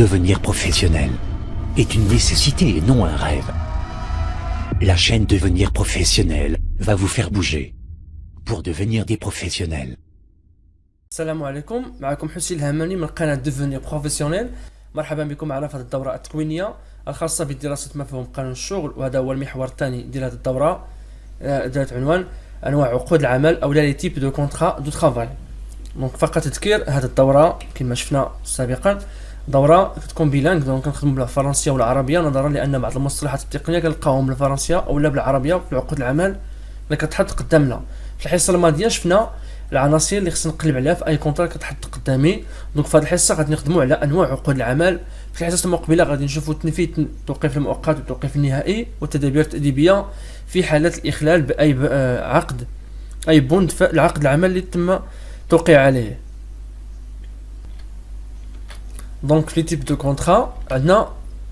Devenir professionnel est une nécessité et non un rêve. La chaîne Devenir professionnel va vous faire bouger pour devenir des professionnels. السلام عليكم. معكم حسين الهماني من قناة ديفونير بروفيسيونيل. مرحبا بكم معنا في هذه الدورة التكوينية الخاصة بدراسة مفهوم قانون الشغل، وهذا هو المحور الثاني ديال هذه الدورة ذات عنوان أنواع عقود العمل أو لي تيب دو كونترا دو ترافاي. دونك فقط تذكير، هذه الدورة كما شفنا سابقا دورة كتكون بيلانغ، دونك كنخدموا بالفرنسية والعربية، نظرا لأن بعض المصطلحات التقنية كنلقاوهم بالفرنسية أو بالعربية في عقود العمل اللي كتحط قدامنا. في الحصة الماضية شفنا العناصر اللي خصنا نقلب عليها في اي كونترا كتحط قدامي. دونك في هذه الحصه غادي نخدموا على انواع عقود العمل. في الحصه المقبله غادي نشوفوا تنفيذ التوقيف المؤقت والتوقيف النهائي والتدابير التأديبيه في حاله الاخلال باي عقد، اي بوند في العقد العمل اللي تم توقيع عليه. دونك في لي تيب دو كونترا عندنا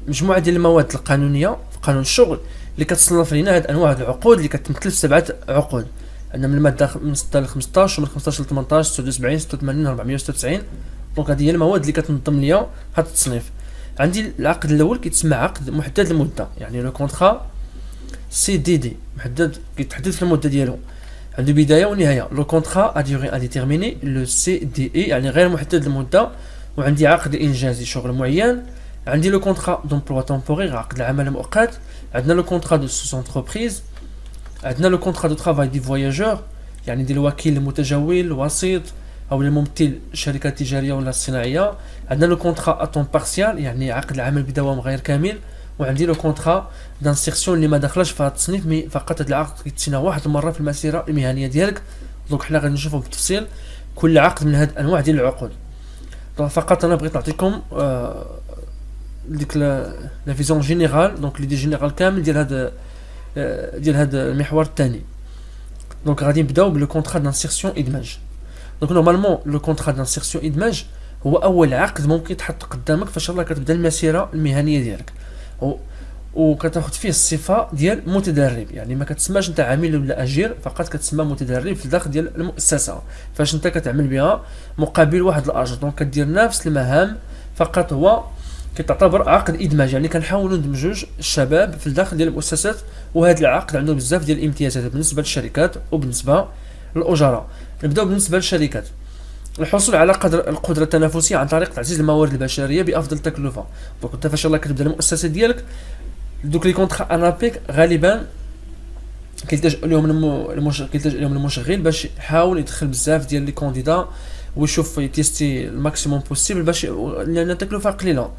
مجموعه ديال المواد القانونيه في قانون الشغل اللي كتصنف لنا هاد انواع العقود اللي كتمثل 7 عقود. عندنا من الماده من 6 ل 15 ومن 15 ل 18 79 86 496. دونك هذه هي المواد اللي كتنظم ليا هذا التصنيف. عندي العقد الاول كيتسمى عقد محدد المده، يعني لو كونترا سي دي دي، محدد كيتحدد في المده ديالو، عنده بدايه ونهايه. لو كونترا ا ديوري انديتيرميني لو سي دي اي يعني غير محدد المده. وعندي عقد انجازي شغل معين. عندي لو كونترا دومبلوا تمبورير عقد العمل المؤقت. عندنا لو كونترا دو سوس انتربريز. عندنا لو كونترا دو ترافاي دي فواياجور يعني ديال الوكيل المتجول الوسيط او الممثل الشركه التجاريه ولا الصناعيه. عندنا لو كونترا اتون بارسيال يعني عقد العمل بدوام غير كامل. وعندي لو كونترا دانسيرسيون اللي ما داخلاش في هذا التصنيف، مي فقط هذا العقد كيتسنى واحد المره في المسيره المهنيه ديالك. دونك حنا غادي نشوفوا بالتفصيل كل عقد من هاد الانواع ديال العقود. دونك فقط انا بغيت نعطيكم ديك لا فيزيون جينيرال، دونك ليدي جينيرال كامل ديال هذا المحور الثاني. دونك غادي نبداو بلو كونترا دانسيرسيون ادماج. دونك نورمالمون لو كونترا دانسيرسيون ادماج هو اول عقد ممكن تحط قدامك فاش الله كتبدا المسيره المهنيه ديالك، وكتاخذ فيه الصفه ديال متدرب، يعني ما كتسماش انت عامل ولا اجير، فقط كتسمى متدرب في الداخل ديال المؤسسه فاش انت كتعمل بها مقابل واحد الاجر. دونك كدير نفس المهام، فقط هو كتعتبر عقد ادماج، يعني كنحاولوا ندمجوج الشباب في الداخل ديال المؤسسات. وهذا العقد عنده بزاف ديال الامتيازات بالنسبه للشركات وبالنسبه للاجراء. نبداو بالنسبه للشركات. الحصول على القدره التنافسيه عن طريق تعزيز الموارد البشريه بافضل تكلفه. دونك انت فاش الله كتبدا المؤسسه ديالك، دوك لي كونطرا انابيك غالبا كيلتجئ لهم المشغل باش يحاول يدخل بزاف ديال لي كونديدا ويشوف يتيستي الماكسيموم بوسيبل باش لان التكلفه قليله.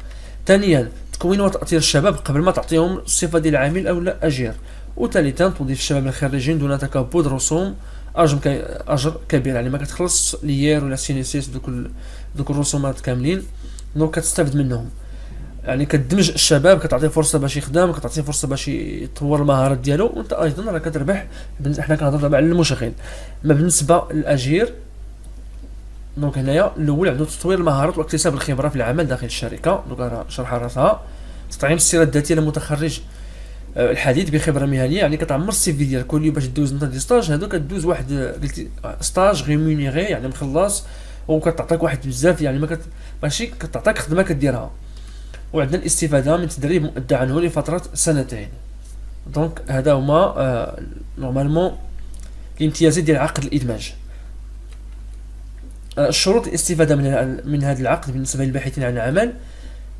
ثانيا تكوين وتاطير الشباب قبل ما تعطيهم الصفه ديال عامل او لا اجير. وثالثا توظيف الشباب الخريجين دون تكبد رسوم اجر كبير، يعني ما كتخلص ليير ولا سينيسيس دوك الرسومات كاملين. دونك كتستافد منهم، يعني كتدمج الشباب، كتعطيه فرصه باش يخدم، كتعطيه فرصه باش يطور المهارات ديالو، وانت ايضا راه كتربح. حنا كنهضروا دابا على المشغل. ما بالنسبه للاجير، دونك هنايا الاول عنده تطوير المهارات واكتساب الخبره في العمل داخل الشركه. دونك راه شرح راسها. تطعيم السيره الذاتيه للمتخرج الحديث بخبره مهنيه، يعني كتعمر السي في ديالك كل يوم باش دوز انت دي ستاج. هادو كدوز واحد قلتي ستاج ريمونيغي يعني مخلص، وكتعطيك واحد بزاف، يعني ماشي كتعطيك خدمه كديرها. وعندنا الاستفاده من تدريب مؤدى عنه لفتره 2 سنين. دونك هذا هما نورمالمون الامتيازات ديال عقد الادماج. الشروط الاستفاده من هذا العقد بالنسبه للباحثين عن العمل.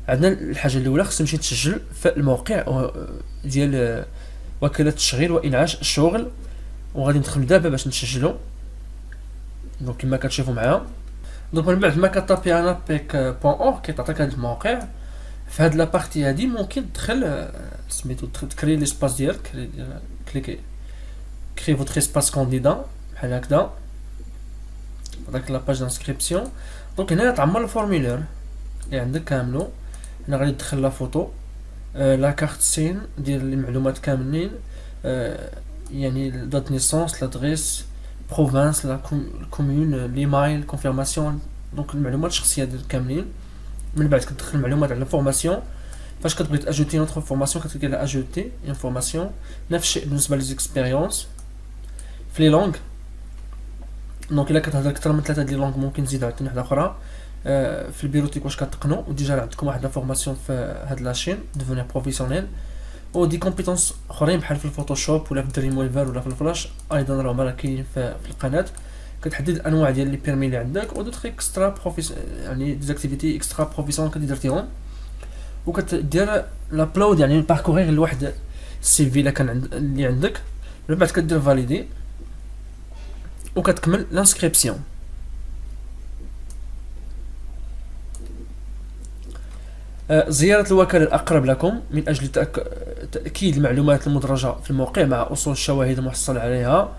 عندنا الحاجه الاولى خصك تمشي تسجل في الموقع ديال وكاله التشغيل وانعاش الشغل، وغادي ندخل دابا باش نسجلوا. دونك كما كتشوفوا معايا، دونك من بعد ما كطابي انا بيك بوين اور كيعطيك هذا الموقع. في هاد لابارتي هادي ممكن تدخل سميتو تكري ليسباس ديالك، كليكي كري فوتر اسباس كانديدا بحال هكذا، هذاك لاباج دانسكريبسيون. دونك هنا تعمر الفورمولير اللي عندك كاملو. هنا غادي تدخل لا فوتو، لا كارت سين ديال المعلومات كاملين، يعني دات نيسونس، لادريس، بروفانس، لا كومون، ليمايل، كونفيرماسيون. دونك المعلومات الشخصيه ديال كاملين. من بعد كتدخل المعلومات على الفورماسيون. فاش كتبغي تاجوتي نوتر فورماسيون كتكليك على اجوتي انفورماسيون. نفس الشيء بالنسبه لي زيكسبيريونس. في لي لونغ دونك الا كتهضر اكثر من 3 ديال لونغ ممكن تزيد عاوتاني وحده اخرى. في البيروتيك واش كتقنوا وديجا عندكم واحد لا فورماسيون في هاد لاشين ديفونير بروفيسيونيل، ودي كومبيتونس اخرين بحال في الفوتوشوب ولا في دريم ويفر ولا في الفلاش ايضا راهم كاينين في القناه. كتحدد الانواع ديال لي بيرمي اللي عندك ودوطخ اكسترا بروفيسيونيل، يعني ديزاكتيفيتي اكسترا بروفيسيونيل كدير فيهم، وكتدير لابلود يعني باركورير لواحد السي في الا كان اللي عندك. من بعد كدير فاليدي وكتكمل لانسكريبسيون. زيارة الوكالة الأقرب لكم من أجل تأكيد المعلومات المدرجة في الموقع مع أصول الشواهد المحصل عليها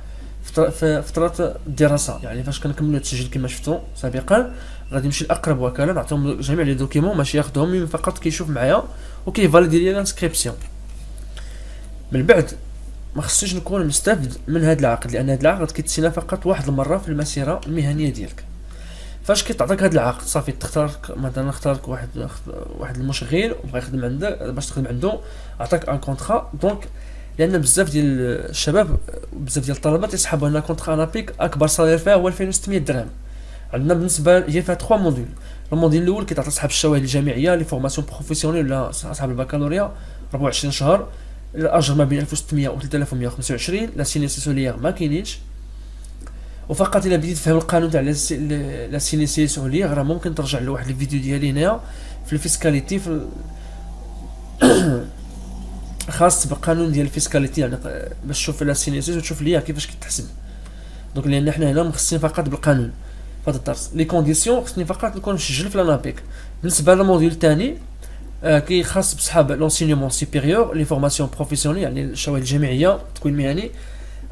في فترة الدراسة. يعني فاش كنكملوا التسجيل كما شفتوا سابقا غادي نمشي لأقرب وكالة نعطيهم جميع لي دوكيمون، ماشي ياخذهم من فقط كيشوف معايا وكيفاليدي لي لانسكريبسيون. من بعد ما خصنيش نكون مستفد من هذا العقد، لأن هذا العقد كيتسنى فقط واحد المرة في المسيرة المهنية ديالك. فاش كيتعطيك هذا العقد صافي تختار مثلا اختارك واحد المشغل وبغى يخدم عندك باش تخدم عنده، عطاك ان كونطرا. دونك لان بزاف ديال الشباب بزاف ديال الطلبه يسحبوا لنا كونطرا انابيك اكبر صالير فيها هو 2600 درهم. عندنا بالنسبه هي فيها 3 موديول. الموديل الاول كيتعطي صاحب الشواهد الجامعيه لي فورماسيون بروفيسيونيل ولا اصحاب البكالوريا 24 شهر، الاجر ما بين 1600 و 3125. لا سينيسيسوليير ما كاينينش، وفقط الا بديت تفهم القانون تاع لا سينيسيسوليير راه ممكن ترجع لواحد الفيديو ديالي هنايا في الفيسكاليتي في خاص بالقانون ديال الفيسكاليتي، يعني باش تشوف لا سينيسيس وتشوف ليها كيفاش كتحسب. دونك لان حنا هنا مخصصين فقط بالقانون في هذا الدرس. لي كونديسيون خصني فقط نكون مسجل في لانابيك. بالنسبه للموديول الثاني كي خاص بصحاب لونسينيومون سوبيريور لي فورماسيون بروفيسيونيل، يعني الشواهد الجامعيه تكوين مهني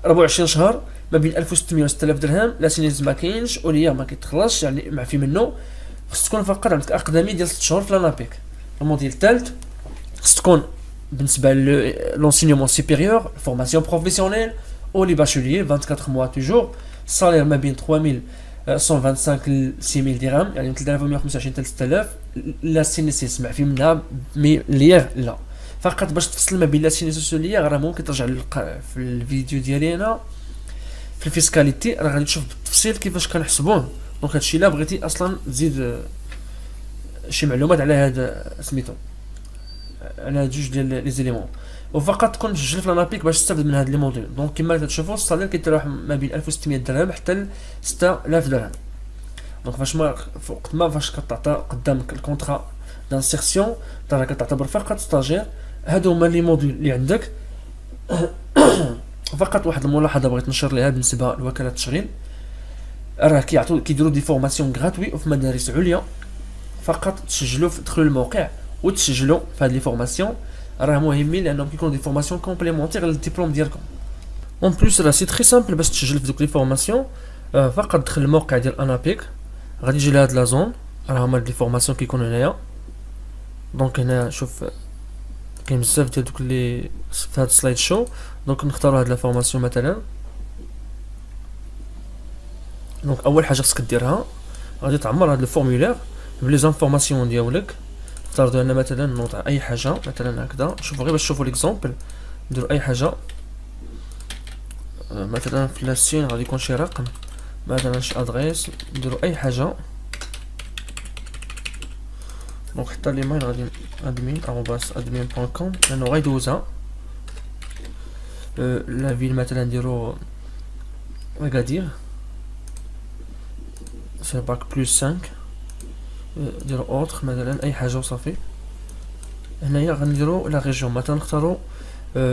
24 شهر ما بين 1600 و 6000 درهم. لا سينيز ما كاينش وليا ما كيتخلصش، يعني معفي منه. خص تكون فقط عندك اقدمي ديال 6 شهور في لانابيك. الموديل الثالث خص تكون بالنسبه لونسينيومون سوبيريور فورماسيون بروفيسيونيل او لي باشوليي 24 موا توجور، صالير ما بين 3125 ل 6000 درهم، يعني من 3125 حتى 6000. لا سينيسيس معفي منها مي ليغ لا. فقط باش تفصل ما بين لا سينيسيس وليغ راه ممكن ترجع في الفيديو ديالي هنا في الفيسكاليتي، راه غادي تشوف بالتفصيل كيفاش كنحسبوه. دونك هادشي الا بغيتي اصلا تزيد شي معلومات على هذا سميتو على هاد جوج ديال لي زيليمون، وفقط تكون مسجل في لانابيك باش تستافد من هاد لي موديل. دونك كما كتشوفوا الصالير كيتراوح ما بين 1600 درهم حتى ل 6000 درهم. دونك وقت ما فاش كتعطى قدامك الكونطرا دانسيرسيون راه كتعتبر فقط ستاجير. هادو هما لي موديل اللي عندك. فقط واحد الملاحظه بغيت نشر ليها بالنسبه لوكاله التشغيل، راه كيديروا دي فورماسيون غراتوي وفي مدارس عليا. فقط تسجلوا تدخلوا الموقع وتسجلوا في هاد لي فورماسيون، راه مهمين لانهم كيكونوا دي فورماسيون كومبليمونتير للدبلوم ديالكم. اون بليس راه سي تري سامبل باش تسجل في دوك لي فورماسيون. فقط دخل الموقع ديال انابيك، غادي يجي لهاد لا زون، راه هما لي فورماسيون كيكونوا هنايا. دونك هنا شوف كاين بزاف ديال دوك لي في هاد السلايد شو. دونك نختاروا هاد لا فورماسيون مثلا. دونك اول حاجه خصك ديرها غادي تعمر هاد الفورمولير بلي زانفورماسيون ديالك. افترضوا ان مثلا نوضع اي حاجه مثلا هكذا، شوفوا غير باش تشوفوا ليكزامبل. نديروا اي حاجه مثلا في لاسين غادي يكون شي رقم، مثلا شي ادريس. نديروا اي حاجه. دونك حتى ليميل غادي admin@admin.com لانه غيدوزها. لا فيل مثلا نديرو اكادير سي باك بلس 5. نديرو اوتر مثلا اي حاجه وصافي. هنايا غنديرو لا ريجيون مثلا نختارو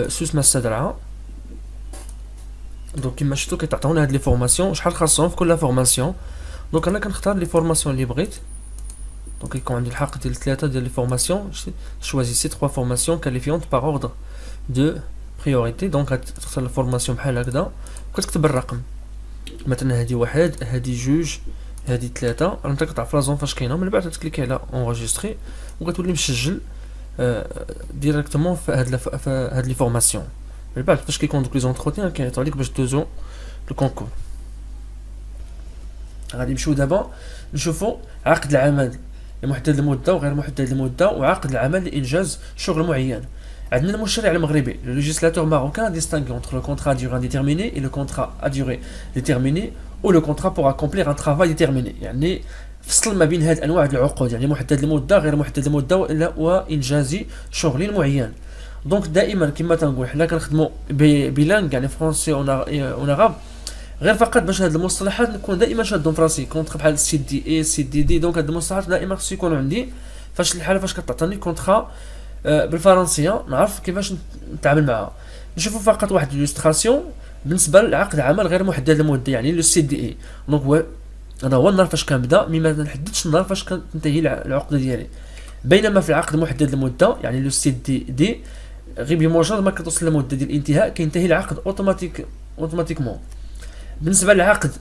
سوس مستدرعه. دونك كيما شفتو كيتعطيونا هاد لي فورماسيون شحال خاصهم في كل فورماسيون. دونك انا كنختار لي فورماسيون اللي بغيت. دونك يكون عندي الحق ديال 3 ديال لي فورماسيون. choisissez 3 formations qualifiantes par ordre de priorité. دونك غتختار الفورماسيون بحال هكذا وكتكتب الرقم، مثلا هادي 1 هادي 2 هادي 3. انت كتعرف لا زون فاش كاينه. من بعد تكليكي على اونغيستري وكتولي مسجل ديريكتومون في هاد لي فورماسيون. من بعد فاش كيكون دوك لي زونتروتيان كيعطيو عليك باش دوزو الكونكور. غادي نمشيو دابا نشوفوا عقد العمل محدد المده وغير محدد المده وعقد العمل لانجاز شغل معين. عندنا المشرع المغربي le législateur marocain distingue entre le contrat à durée indéterminée et le contrat à durée déterminée ou le contrat pour accomplir un travail déterminé. يعني فصل ما بين هذه انواع العقود، يعني محدد المده غير محدد المده وانجاز شغل معين. دونك دائما كما تنقول حنا كنخدموا بلانغ يعني فرونسي اونغاب، غير فقط باش هاد المصطلحات نكون دائما شادهم في راسي. كونطخ بحال سي دي اي سي دي دي، دونك هاد المصطلحات دائما خصو يكونوا عندي فاش الحاله فاش كتعطيني كونطخا بالفرنسيه نعرف كيفاش نتعامل معها. نشوفوا فقط واحد اليوستراسيون بالنسبه لعقد عمل غير محدد المده يعني لو سي دي اي. دونك هذا هو النهار فاش كنبدا، مي ما نحددش النهار فاش كتنتهي العقده ديالي. بينما في العقد محدد المده يعني لو سي دي دي غير بمجرد ما كتوصل المده ديال الانتهاء كينتهي العقد اوتوماتيكمون. بالنسبه للعقد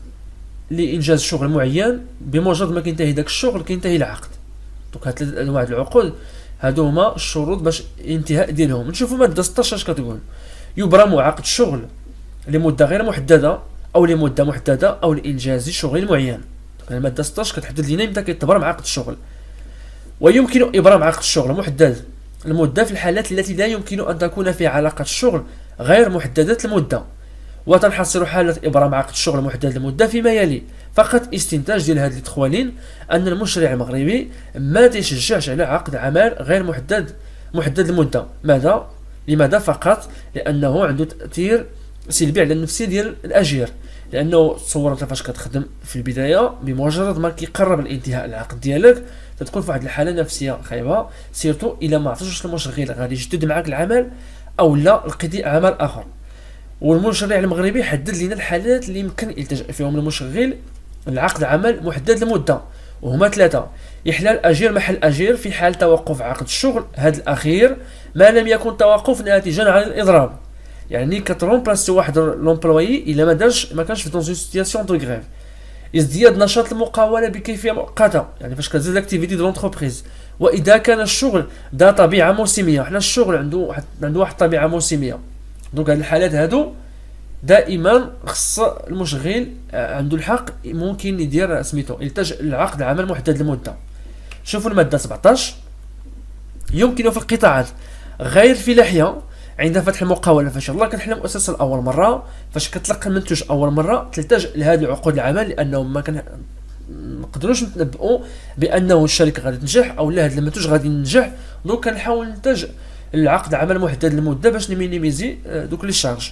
لانجاز شغل معين بمجرد ما كينتهي داك الشغل كينتهي العقد. دونك هاد ثلاث انواع العقود هادو هما الشروط باش الانتهاء ديالهم. نشوفوا ماده 16 اش كتقول: يبرم عقد الشغل لمده غير محدده او لمده محدده او لانجاز شغل معين. الماده 16 كتحدد لنا متى كيتبرم عقد الشغل. ويمكن ابرام عقد الشغل محدد المده في الحالات التي لا يمكن ان تكون فيها علاقه الشغل غير محدده المده. وتنحصر حالة إبرام عقد الشغل محدد المدة فيما يلي: فقط استنتاج ديال هاد التخوالين أن المشرع المغربي ما تيشجعش على عقد عمل غير محدد المدة. لماذا؟ فقط لأنه عنده تأثير سلبي على النفسية ديال الأجير، لأنه تصور أنت فاش كتخدم في البداية بمجرد ما كيقرب الانتهاء العقد ديالك تتكون في واحد الحالة نفسية خايبة، سيرتو إلا ما عرفتش المشغل غادي يجدد معاك العمل أو لا لقيتي عمل آخر. والمشرع المغربي حدد لنا الحالات اللي يمكن يلتجأ فيهم المشغل العقد عمل محدد المدة، وهما ثلاثة: إحلال أجير محل أجير في حال توقف عقد الشغل، هذا الأخير ما لم يكن توقف ناتجا عن الإضراب، يعني كترومبلاسي واحد لومبلويي إلا ما كانش في دون سيتياسيون دو غريف. ازدياد نشاط المقاولة بكيفية مؤقتة، يعني فاش كتزيد لاكتيفيتي دو لونتربريز. وإذا كان الشغل ذا طبيعة موسمية، حنا الشغل عنده واحد الطبيعة موسمية. دونك هاد الحالات هادو دائما خص المشغل عنده الحق ممكن يدير سميتو يلتجئ للعقد عمل محدد المده. شوفوا الماده 17: يمكن في القطاعات غير فلاحيه عند فتح المقاوله، فاش الله كنحل مؤسسه لاول مره فاش كتلقى المنتوج اول مره تلتجئ لهذه عقود العمل، لانه ما نقدروش نتنبؤوا بانه الشركه غادي تنجح او لا هذا المنتوج غادي ينجح. دونك كنحاول نلتجئ العقد عمل محدد المده باش نمينيميزي دوك لي شارج.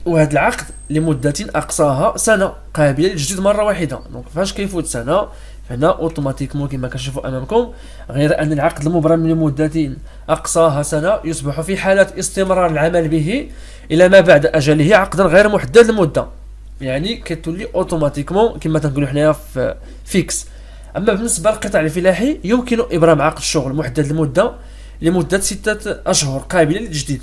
وهذا العقد لمده اقصاها سنه قابله للتجديد مره واحده. دونك فاش كيفوت سنه هنا اوتوماتيكمون كما كنشوفوا امامكم، غير ان العقد المبرم لمده اقصاها سنه يصبح في حاله استمرار العمل به الى ما بعد اجله عقدا غير محدد المده، يعني كتولي اوتوماتيكمون كما تنقولوا حنايا في فيكس. اما بالنسبه للقطاع الفلاحي يمكن ابرام عقد الشغل محدد المده لمده 6 اشهر قابله للتجديد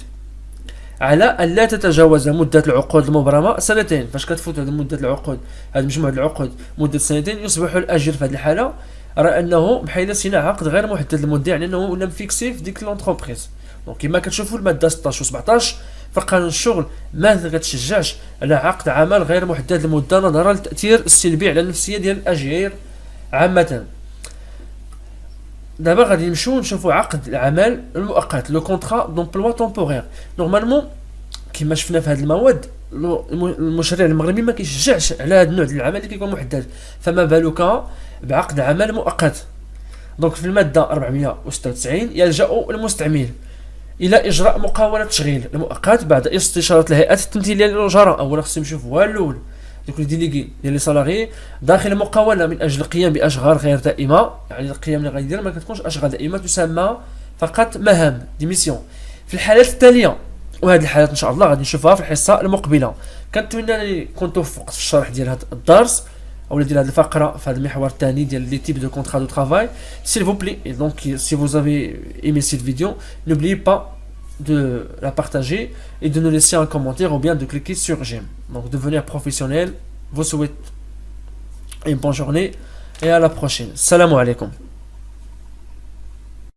على ان لا تتجاوز مده العقود المبرمه سنتين. فاش كتفوت هذه مده العقود، هذه مجموعه العقود مده سنتين، يصبح الاجر في هذه الحاله راه انه بحال صناعه عقد غير محدد المده، يعني انه ولا مفيكسي في ديك لونتربريز. دونك كما كتشوفوا الماده 16 و 17 في قانون الشغل ما كتشجعش على عقد عمل غير محدد المده نظرا للتاثير السلبي على النفسيه ديال الاجير عامه. دابا غادي نمشيو نشوفوا عقد العمل المؤقت، لو كونطرا دومبلوا تومبورير. نورمالمون كما شفنا في هذه المواد المشرع المغربي ما كيشجعش على هذا النوع ديال العمل اللي كيكون محدد، فما بالك بعقد عمل مؤقت. دونك في الماده 496 يلجأ المستعمل الى اجراء مقاوله تشغيل المؤقت بعد استشاره الهيئات التمثيليه للوزاره. اولا خصهم يشوفوا هو الاول دوك لي ديليغي ديال لي سالاري داخل مقاوله من اجل القيام باشغال غير دائمه، يعني القيام اللي غيدير ما كتكونش اشغال دائمه، تسمى فقط مهام دي ميسيون. في الحالات التاليه، وهذه الحالات ان شاء الله غادي نشوفها في الحصه المقبله. كنتمنى انني كنت وفقت في الشرح ديال هذا الدرس او ديال هذه الفقره في هذا المحور الثاني ديال لي تيب دو كونطرا دو ترافاي. S'il vous plaît, et donc si vous avez aimé cette vidéo, n'oubliez pas de la partager et de nous laisser un commentaire ou bien de cliquer sur j'aime. Donc devenir professionnel, vous souhaite une bonne journée et à la prochaine. Salam alaikum.